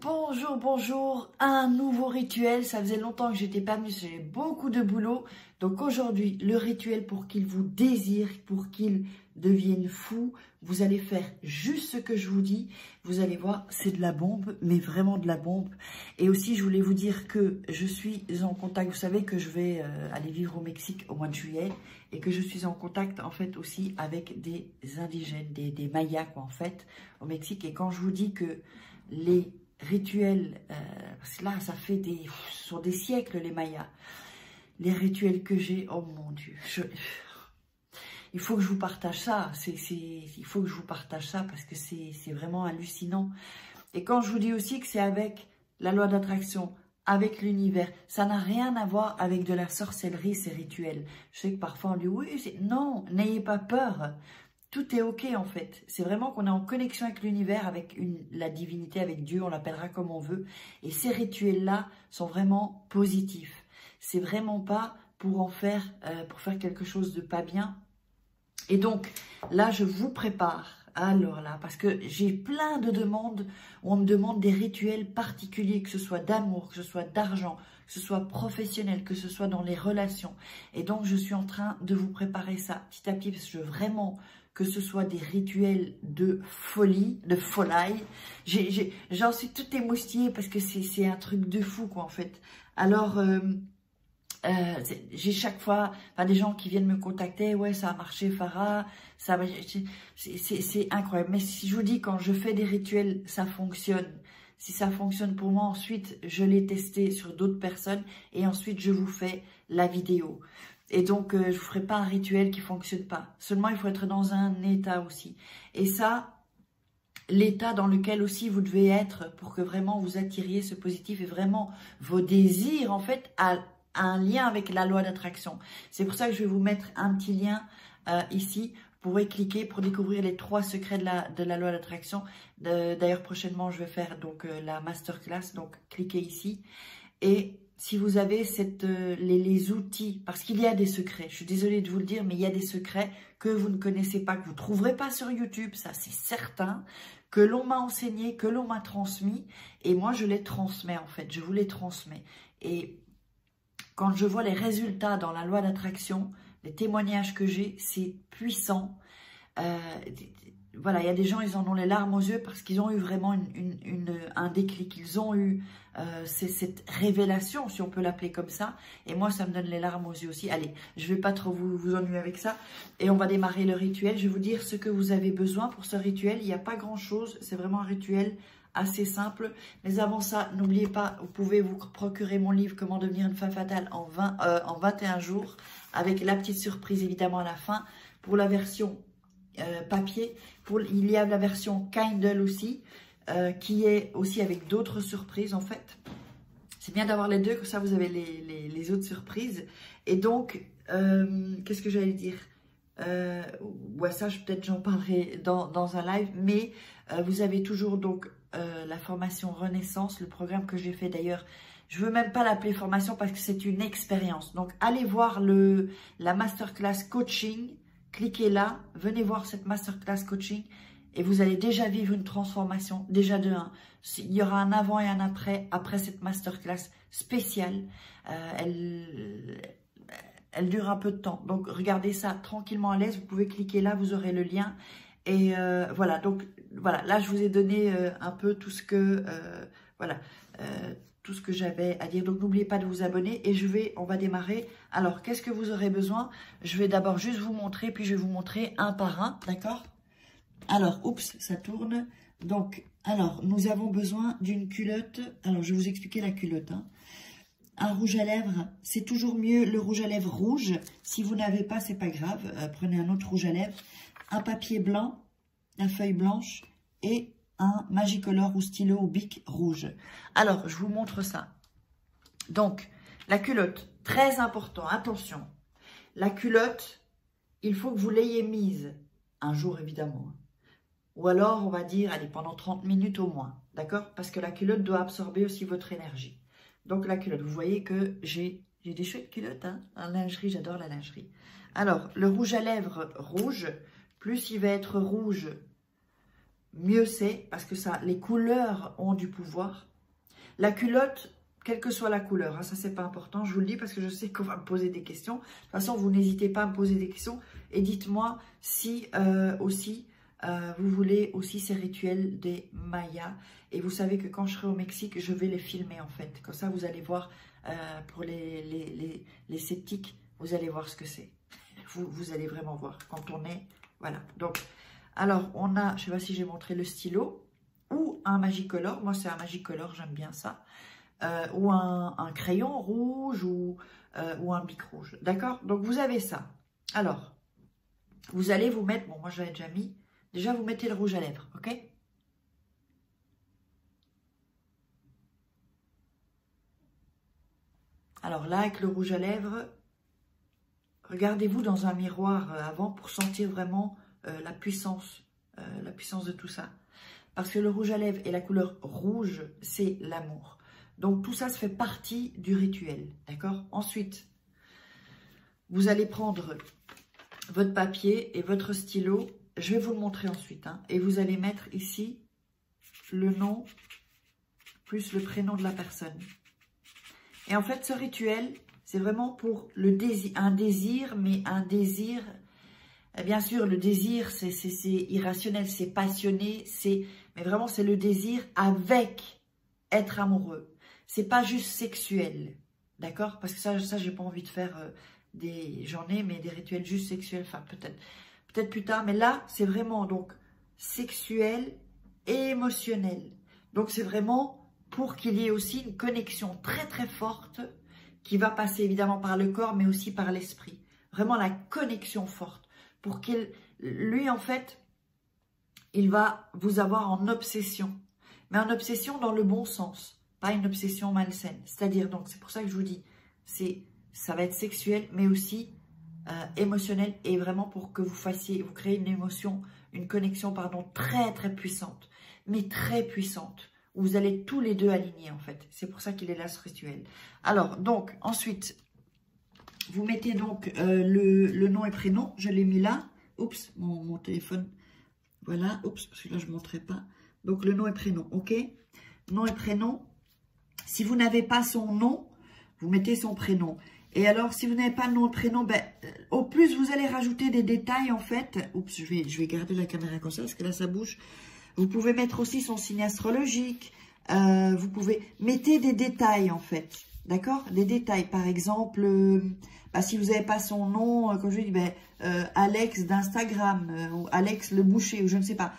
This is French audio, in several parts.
Bonjour, bonjour, un nouveau rituel. Ça faisait longtemps que j'étais pas venue, j'ai beaucoup de boulot. Donc aujourd'hui, le rituel pour qu'il vous désire, pour qu'il devienne fou, vous allez faire juste ce que je vous dis. Vous allez voir, c'est de la bombe, mais vraiment de la bombe. Et aussi, je voulais vous dire que je suis en contact. Vous savez que je vais aller vivre au Mexique au mois de juillet et que je suis en contact en fait aussi avec des indigènes, des Mayas quoi en fait au Mexique. Et quand je vous dis que les rituels, parce que là ça fait sur des siècles les Mayas, les rituels que j'ai, oh mon Dieu, il faut que je vous partage ça, il faut que je vous partage ça parce que c'est vraiment hallucinant. Et quand je vous dis aussi que c'est avec la loi d'attraction, avec l'univers, ça n'a rien à voir avec de la sorcellerie, ces rituels. Je sais que parfois on dit oui, non, n'ayez pas peur. Tout est ok en fait. C'est vraiment qu'on est en connexion avec l'univers, avec la divinité, avec Dieu, on l'appellera comme on veut. Et ces rituels-là sont vraiment positifs. C'est vraiment pas pour faire quelque chose de pas bien. Et donc là, je vous prépare. Alors là, parce que j'ai plein de demandes où on me demande des rituels particuliers, que ce soit d'amour, que ce soit d'argent, que ce soit professionnel, que ce soit dans les relations. Et donc, je suis en train de vous préparer ça petit à petit, parce que je veux vraiment que ce soit des rituels de folie, de folie. J'en suis toute émoustillée parce que c'est un truc de fou, quoi, en fait. Alors, j'ai chaque fois des gens qui viennent me contacter, ouais, ça a marché, Farah, c'est incroyable. Mais si je vous dis, quand je fais des rituels, ça fonctionne. Si ça fonctionne pour moi, ensuite, je l'ai testé sur d'autres personnes et ensuite, je vous fais la vidéo. Et donc, je ne vous ferai pas un rituel qui ne fonctionne pas. Seulement, il faut être dans un état aussi. Et ça, l'état dans lequel aussi vous devez être pour que vraiment vous attiriez ce positif et vraiment vos désirs, en fait, à un lien avec la loi d'attraction. C'est pour ça que je vais vous mettre un petit lien ici. Vous pourrez cliquer pour découvrir les 3 secrets de la loi d'attraction. D'ailleurs, prochainement, je vais faire donc la masterclass. Donc, cliquez ici. Et si vous avez les outils, parce qu'il y a des secrets, je suis désolée de vous le dire, mais il y a des secrets que vous ne connaissez pas, que vous ne trouverez pas sur YouTube, ça c'est certain, que l'on m'a enseigné, que l'on m'a transmis. Et moi, je les transmets en fait, je vous les transmets. Et quand je vois les résultats dans la loi d'attraction, les témoignages que j'ai, c'est puissant. Voilà, il y a des gens, ils en ont les larmes aux yeux parce qu'ils ont eu vraiment un déclic. Ils ont eu cette révélation, si on peut l'appeler comme ça. Et moi, ça me donne les larmes aux yeux aussi. Allez, je ne vais pas trop vous ennuyer avec ça. Et on va démarrer le rituel. Je vais vous dire ce que vous avez besoin pour ce rituel. Il n'y a pas grand-chose. C'est vraiment un rituel assez simple. Mais avant ça, n'oubliez pas, vous pouvez vous procurer mon livre « Comment devenir une femme fatale en 21 jours » avec la petite surprise évidemment à la fin. Pour la version papier, il y a la version Kindle aussi, qui est aussi avec d'autres surprises en fait. C'est bien d'avoir les deux, comme ça vous avez les autres surprises. Et donc, qu'est-ce que j'allais dire, ouais, ça peut-être j'en parlerai dans un live, mais vous avez toujours donc la formation Renaissance, le programme que j'ai fait d'ailleurs. Je ne veux même pas l'appeler formation parce que c'est une expérience. Donc, allez voir la masterclass coaching. Cliquez là, venez voir cette masterclass coaching et vous allez déjà vivre une transformation, déjà de 1. Il y aura un avant et un après cette masterclass spéciale. Elle dure un peu de temps. Donc, regardez ça tranquillement à l'aise. Vous pouvez cliquer là, vous aurez le lien. Et voilà, donc voilà, là je vous ai donné un peu tout ce que, tout ce que j'avais à dire. Donc, n'oubliez pas de vous abonner et on va démarrer. Alors, qu'est-ce que vous aurez besoin? Je vais d'abord juste vous montrer, puis je vais vous montrer un par un, d'accord? Alors, oups, ça tourne. Donc, alors, nous avons besoin d'une culotte. Alors, je vais vous expliquer la culotte. Hein. Un rouge à lèvres, c'est toujours mieux le rouge à lèvres rouge. Si vous n'avez pas, c'est pas grave. Prenez un autre rouge à lèvres. Un papier blanc, la feuille blanche et un Magicolor ou stylo ou bic rouge. Alors, je vous montre ça. Donc, la culotte, très important, attention. La culotte, il faut que vous l'ayez mise un jour, évidemment. Ou alors, on va dire, allez, pendant 30 minutes au moins. D'accord? Parce que la culotte doit absorber aussi votre énergie. Donc, la culotte, vous voyez que j'ai des chouettes culottes, hein, en lingerie, j'adore la lingerie. Alors, le rouge à lèvres rouge, plus il va être rouge, mieux c'est, parce que ça, les couleurs ont du pouvoir. La culotte, quelle que soit la couleur, hein, ça c'est pas important, je vous le dis parce que je sais qu'on va me poser des questions. De toute façon, vous n'hésitez pas à me poser des questions et dites-moi si aussi vous voulez aussi ces rituels des Mayas. Et vous savez que quand je serai au Mexique, je vais les filmer en fait. Comme ça, vous allez voir pour les sceptiques, vous allez voir ce que c'est. Vous allez vraiment voir quand on est... Voilà, donc, alors on a, je sais pas si j'ai montré le stylo ou un Magicolor. Moi, c'est un Magicolor, j'aime bien ça. Ou un crayon rouge ou un bic rouge. D'accord? Donc, vous avez ça. Alors, vous allez vous mettre... Bon, moi, je l'avais déjà mis. Déjà, vous mettez le rouge à lèvres, ok? Alors là, avec le rouge à lèvres, regardez-vous dans un miroir avant pour sentir vraiment la puissance de tout ça. Parce que le rouge à lèvres et la couleur rouge, c'est l'amour. Donc, tout ça, ça fait partie du rituel, d'accord? Ensuite, vous allez prendre votre papier et votre stylo. Je vais vous le montrer ensuite. Hein, et vous allez mettre ici le nom plus le prénom de la personne. Et en fait, ce rituel, c'est vraiment pour le désir, un désir, mais un désir... Bien sûr, le désir, c'est irrationnel, c'est passionné, mais vraiment, c'est le désir avec être amoureux. C'est pas juste sexuel, d'accord? Parce que ça j'ai pas envie de faire j'en ai, mais des rituels juste sexuels, enfin peut-être plus tard. Mais là, c'est vraiment donc sexuel et émotionnel. Donc, c'est vraiment pour qu'il y ait aussi une connexion très très forte qui va passer évidemment par le corps, mais aussi par l'esprit. Vraiment la connexion forte. Pour qu'il, lui en fait, il va vous avoir en obsession. Mais en obsession dans le bon sens, pas une obsession malsaine. C'est-à-dire, donc c'est pour ça que je vous dis, ça va être sexuel, mais aussi émotionnel. Et vraiment pour que vous créez une émotion, une connexion, pardon, très très puissante. Mais très puissante. Où vous allez tous les deux aligner en fait. C'est pour ça qu'il est là ce rituel. Alors, donc, ensuite... Vous mettez donc le nom et prénom. Je l'ai mis là. Oups, mon téléphone. Voilà. Oups, parce que là, je ne montrais pas. Donc, le nom et prénom. OK? Nom et prénom. Si vous n'avez pas son nom, vous mettez son prénom. Et alors, si vous n'avez pas de nom et prénom, ben, au plus, vous allez rajouter des détails, en fait. Oups, je vais garder la caméra comme ça, parce que là, ça bouge. Vous pouvez mettre aussi son signe astrologique. Vous pouvez... Mettez des détails, en fait. D'accord? Des détails, par exemple, si vous n'avez pas son nom, comme je dis, Alex d'Instagram, ou Alex le boucher, ou je ne sais pas.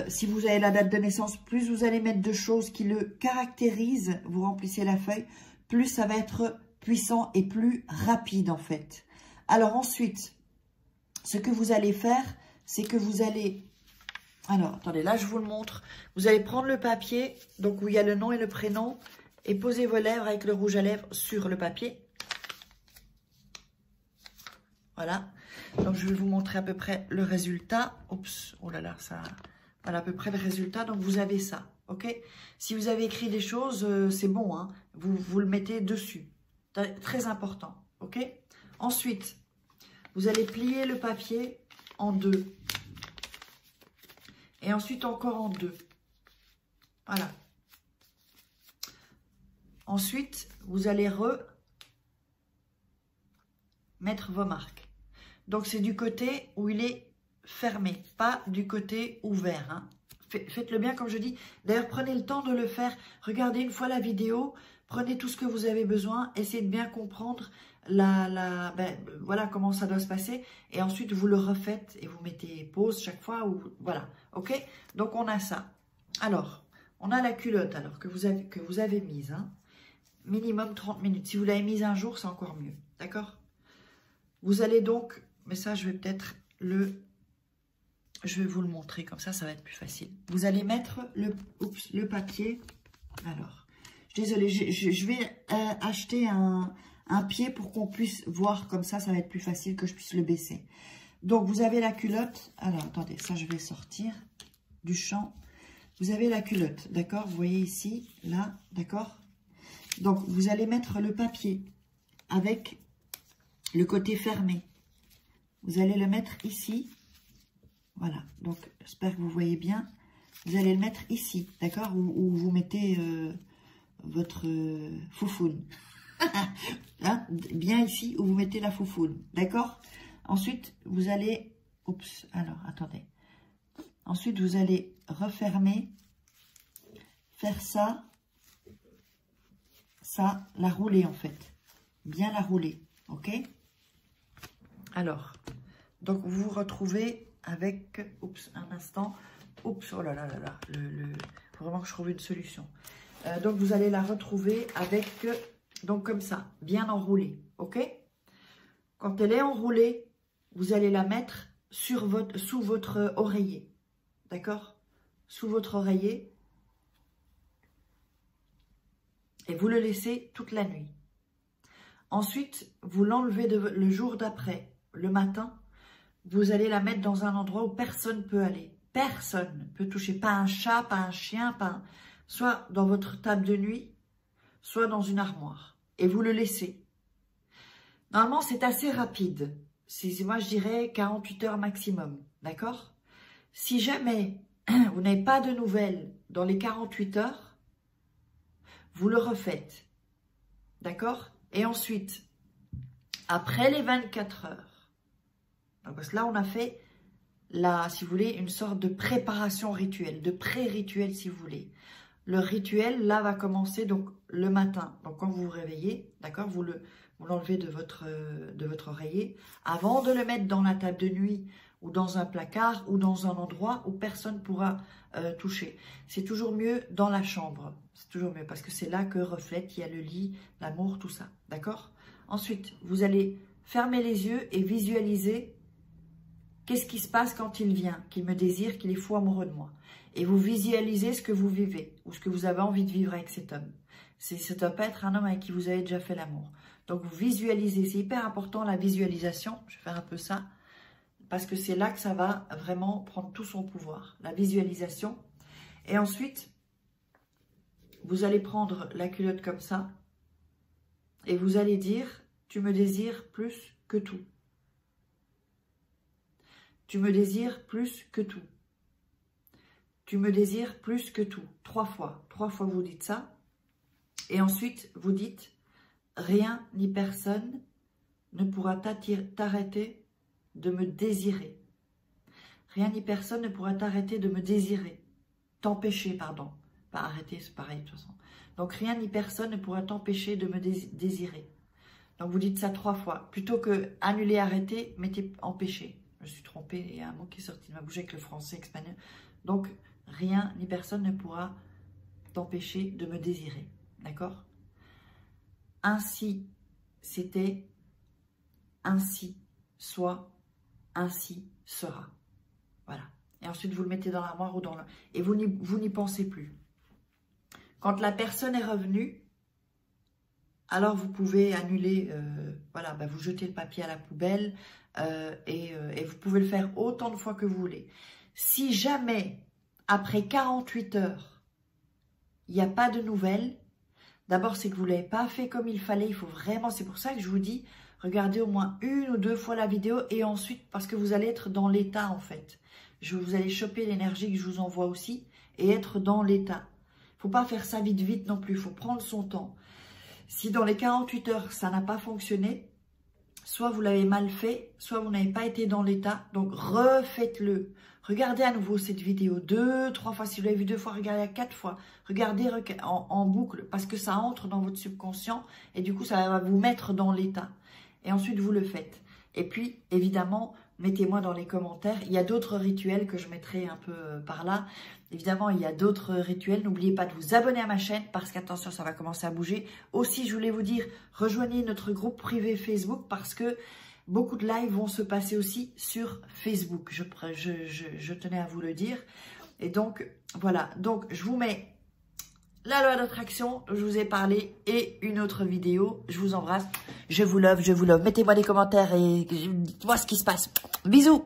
Si vous avez la date de naissance, plus vous allez mettre de choses qui le caractérisent, vous remplissez la feuille, plus ça va être puissant et plus rapide, en fait. Alors ensuite, ce que vous allez faire, c'est que vous allez... Alors, attendez, là, je vous le montre. Vous allez prendre le papier, donc où il y a le nom et le prénom, et posez vos lèvres avec le rouge à lèvres sur le papier. Voilà. Donc, je vais vous montrer à peu près le résultat. Oups, oh là là, ça... Voilà à peu près le résultat. Donc, vous avez ça, ok? Si vous avez écrit des choses, c'est bon, hein? Vous le mettez dessus. Très important, ok? Ensuite, vous allez plier le papier en deux. Et ensuite, encore en deux. Voilà. Ensuite, vous allez mettre vos marques. Donc, c'est du côté où il est fermé, pas du côté ouvert. Hein. Faites-le bien comme je dis. D'ailleurs, prenez le temps de le faire. Regardez une fois la vidéo. Prenez tout ce que vous avez besoin. Essayez de bien comprendre voilà comment ça doit se passer. Et ensuite, vous le refaites et vous mettez pause chaque fois. Voilà. OK? Donc, on a ça. Alors, on a la culotte alors que vous avez mise. Hein. Minimum 30 minutes. Si vous l'avez mise un jour, c'est encore mieux. D'accord? Vous allez donc... Mais ça, je vais peut-être je vais vous le montrer. Comme ça, ça va être plus facile. Vous allez mettre le papier. Alors, désolée, je vais acheter un pied pour qu'on puisse voir comme ça. Ça va être plus facile que je puisse le baisser. Donc, vous avez la culotte. Alors, attendez, ça, je vais sortir du champ. Vous avez la culotte, d'accord? Vous voyez ici, là, d'accord? Donc, vous allez mettre le papier avec le côté fermé. Vous allez le mettre ici. Voilà. Donc, j'espère que vous voyez bien. Vous allez le mettre ici, d'accord? Où vous mettez votre foufoune. Hein, bien ici où vous mettez la foufoune, d'accord? Ensuite, vous allez... Oups, alors, attendez. Ensuite, vous allez refermer, faire ça, la rouler en fait. Bien la rouler, ok? Alors, donc vous vous retrouvez avec... Oups, un instant. Oups, oh là là là là. Faut vraiment que je trouve une solution. Donc, vous allez la retrouver avec... Donc, comme ça, bien enroulée, ok? Quand elle est enroulée, vous allez la mettre sous votre oreiller, d'accord? Sous votre oreiller. Et vous le laissez toute la nuit. Ensuite, vous l'enlevez le jour d'après, le matin. Vous allez la mettre dans un endroit où personne ne peut aller. Personne ne peut toucher. Pas un chat, pas un chien, soit dans votre table de nuit, soit dans une armoire. Et vous le laissez. Normalement, c'est assez rapide. Moi, je dirais 48 heures maximum. D'accord? Si jamais vous n'avez pas de nouvelles dans les 48 heures, vous le refaites. D'accord? Et ensuite, après les 24 heures, donc parce que là, on a fait, si vous voulez, une sorte de préparation rituelle, de pré-rituel, si vous voulez. Le rituel, là, va commencer donc le matin. Donc, quand vous vous réveillez, d'accord, vous l'enlevez de votre oreiller avant de le mettre dans la table de nuit ou dans un placard ou dans un endroit où personne ne pourra toucher. C'est toujours mieux dans la chambre. C'est toujours mieux parce que c'est là que reflète, il y a le lit, l'amour, tout ça. D'accord? Ensuite, vous allez fermer les yeux et visualiser qu'est-ce qui se passe quand il vient, qu'il me désire, qu'il est fou amoureux de moi. Et vous visualisez ce que vous vivez ou ce que vous avez envie de vivre avec cet homme. Ça ne doit pas être un homme avec qui vous avez déjà fait l'amour. Donc, vous visualisez. C'est hyper important, la visualisation. Je vais faire un peu ça. Parce que c'est là que ça va vraiment prendre tout son pouvoir. La visualisation. Et ensuite, vous allez prendre la culotte comme ça. Et vous allez dire, tu me désires plus que tout. Tu me désires plus que tout. Tu me désires plus que tout. 3 fois. 3 fois vous dites ça. Et ensuite, vous dites, rien ni personne ne pourra t'arrêter de me désirer. Rien ni personne ne pourra t'arrêter de me désirer. T'empêcher, pardon. Pas arrêter, c'est pareil de toute façon. Donc, rien ni personne ne pourra t'empêcher de me désirer. Donc, vous dites ça 3 fois. Plutôt que annuler, arrêter, mettez empêcher. Je me suis trompée, il y a un mot qui est sorti de ma bouche avec le français espagnol. Donc, rien ni personne ne pourra t'empêcher de me désirer. D'accord? Ainsi, c'était, ainsi soit, ainsi sera. Voilà. Et ensuite, vous le mettez dans l'armoire ou dans le... Et vous n'y pensez plus. Quand la personne est revenue, alors vous pouvez annuler, voilà, vous jetez le papier à la poubelle et vous pouvez le faire autant de fois que vous voulez. Si jamais, après 48 heures, il n'y a pas de nouvelles, d'abord, c'est que vous ne l'avez pas fait comme il fallait. Il faut vraiment, c'est pour ça que je vous dis, regardez au moins 1 ou 2 fois la vidéo et ensuite, parce que vous allez être dans l'état en fait. Vous allez choper l'énergie que je vous envoie aussi et être dans l'état. Il ne faut pas faire ça vite vite non plus, il faut prendre son temps. Si dans les 48 heures, ça n'a pas fonctionné, soit vous l'avez mal fait, soit vous n'avez pas été dans l'état. Donc, refaites-le. Regardez à nouveau cette vidéo 2, 3 fois. Si vous l'avez vu 2 fois, regardez 4 fois. Regardez en boucle parce que ça entre dans votre subconscient et du coup, ça va vous mettre dans l'état. Et ensuite, vous le faites. Et puis, évidemment, mettez-moi dans les commentaires. Il y a d'autres rituels que je mettrai un peu par là. Évidemment, il y a d'autres rituels. N'oubliez pas de vous abonner à ma chaîne parce qu'attention, ça va commencer à bouger. Aussi, je voulais vous dire, rejoignez notre groupe privé Facebook parce que beaucoup de lives vont se passer aussi sur Facebook. Je tenais à vous le dire. Et donc, voilà. Donc, je vous mets la loi d'attraction, je vous ai parlé, et une autre vidéo. Je vous embrasse. Je vous love, je vous love. Mettez-moi des commentaires et dites-moi ce qui se passe. Bisous!